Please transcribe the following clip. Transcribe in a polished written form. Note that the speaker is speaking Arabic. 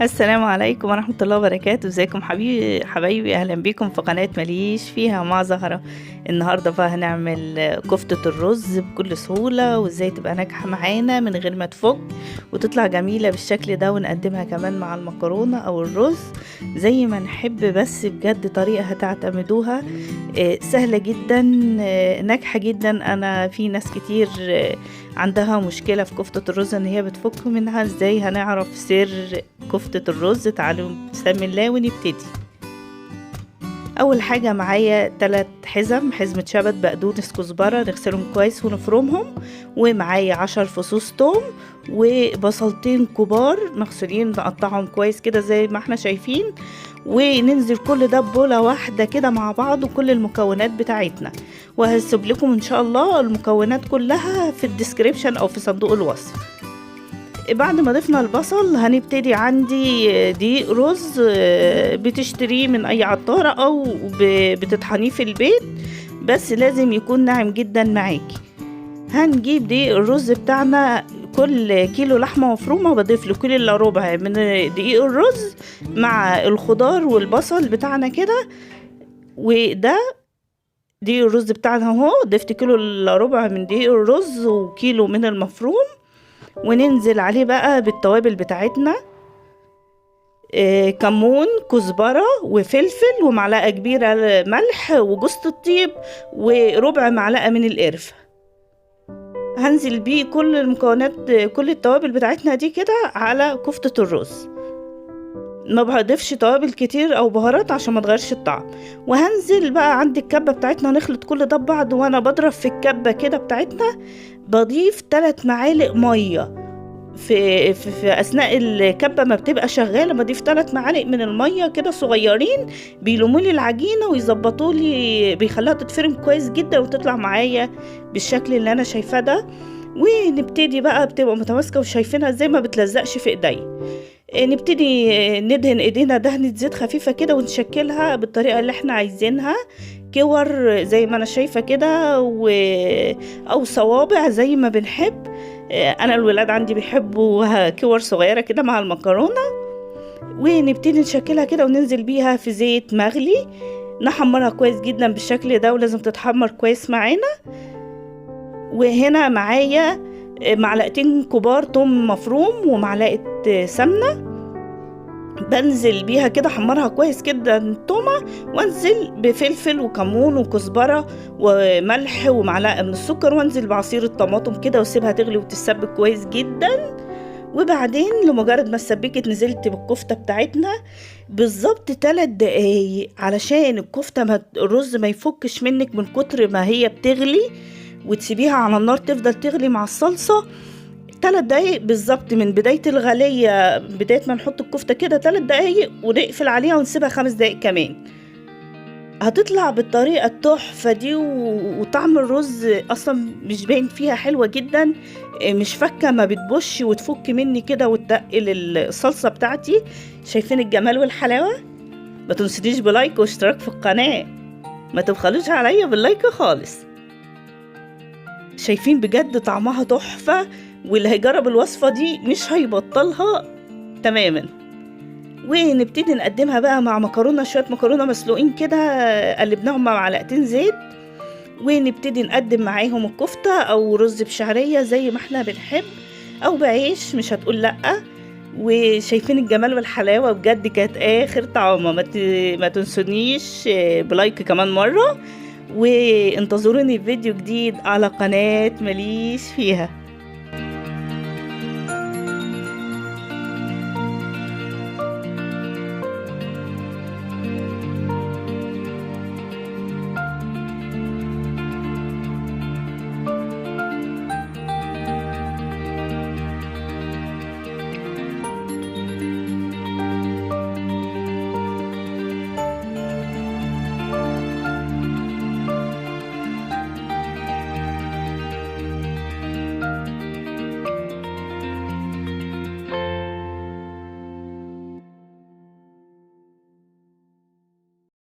السلام عليكم ورحمة الله وبركاته. ازيكم حبايبي، اهلا بكم في قناة ماليش فيها مع زهرة. النهاردة بقى هنعمل كفتة الرز بكل سهولة، وازاي تبقى ناجحة معانا من غير ما تفك وتطلع جميلة بالشكل ده، ونقدمها كمان مع المكرونة او الرز زي ما نحب. بس بجد طريقة هتعتمدوها سهلة جدا، ناجحة جدا. انا في ناس كتير عندها مشكلة في كفتة الرز ان هي بتفك منها. ازاي هنعرف سر كفتة الرز؟ تعالوا بسم الله ونبتدي. اول حاجة معايا 3 حزمة شبت، بقدونس، كزبرة، نغسلهم كويس ونفرمهم. ومعايا 10 فصوص توم، وبصلتين كبار مغسولين نقطعهم كويس كده زي ما احنا شايفين. وننزل كل ده ببولة واحدة كده مع بعض، وكل المكونات بتاعتنا. وهسيب لكم ان شاء الله المكونات كلها في الديسكريبشن او في صندوق الوصف. بعد ما ضفنا البصل هنبتدي. عندي دقيق رز بتشتريه من اي عطارة او بتطحنيه في البيت، بس لازم يكون ناعم جدا معاكي. هنجيب دقيق الرز بتاعنا، كل كيلو لحمة مفرومة بضيف له كيلو الا ربع من دقيق الرز مع الخضار والبصل بتاعنا كده. وده دقيق الرز بتاعنا اهو، ضفت كيلو الا ربع من دقيق الرز وكيلو من المفروم. وننزل عليه بقى بالتوابل بتاعتنا، كمون، كزبرة وفلفل، ومعلقة كبيرة ملح، وجوز الطيب، وربع معلقة من القرفة. هنزل بيه كل المكونات، كل التوابل بتاعتنا دي كده على كفتة الرز. ما بضيفش توابل كتير او بهارات عشان ما تغيرش الطعم. وهنزل بقى عند الكبة بتاعتنا، نخلط كل ده ببعض. وانا بضرب في الكبة كده بتاعتنا بضيف 3 معالق مية في اثناء الكبه ما بتبقى شغاله. بضيف 3 معالق من الميه كده صغيرين، بيلموا لي العجينه ويظبطوا لي، بيخليها تتفرم كويس جدا وتطلع معايا بالشكل اللي انا شايفاه ده. ونبتدي بقى، بتبقى متماسكه وشايفينها ازاي ما بتلزقش في ايديا. نبتدي ندهن ايدينا دهنه زيت خفيفه كده، ونشكلها بالطريقه اللي احنا عايزينها، كور زي ما انا شايفه كده، او صوابع زي ما بنحب. انا الولاد عندي بيحبوا كور صغيره كده مع المكرونه. ونبتدي نشكلها كده وننزل بيها في زيت مغلي، نحمرها كويس جدا بالشكل ده، ولازم تتحمر كويس معانا. وهنا معايا معلقتين كبار توم مفروم ومعلقه سمنه، بنزل بيها كده احمرها كويس كده التومه، وانزل بفلفل وكمون وكزبره وملح ومعلقه من السكر، وانزل بعصير الطماطم كده واسيبها تغلي وتتسبك كويس جدا. وبعدين لمجرد ما اتسبكت نزلت بالكفته بتاعتنا بالظبط 3 دقايق، علشان الكفته الرز ما يفكش منك من كتر ما هي بتغلي، وتسيبيها على النار تفضل تغلي مع الصلصه 3 دقايق بالظبط. من بداية الغلية، بداية ما نحط الكفتة كده 3 دقايق، ونقفل عليها ونسيبها 5 دقايق كمان. هتطلع بالطريقة التحفة دي، وطعم الرز اصلا مش باين فيها، حلوة جدا، مش فكة، ما بتبش وتفك مني كده وتقل الصلصة بتاعتي. شايفين الجمال والحلاوة؟ ما تنسونيش بلايك واشتراك في القناة، ما تبخلوش عليا باللايك خالص. شايفين بجد طعمها تحفة، واللي هيجرب الوصفة دي مش هيبطلها تماما. ونبتدي نقدمها بقى مع مكرونة، شوية مكرونة مسلوقين كده قلبناهم مع معلقتين زيت. ونبتدي نقدم معاهم الكفتة او رز بشعرية زي ما احنا بنحب، او بعيش، مش هتقول لأ. وشايفين الجمال والحلاوة؟ بجد كانت اخر طعمة. ما تنسونيش بلايك كمان مرة، وانتظروني في فيديو جديد على قناة ماليش فيها.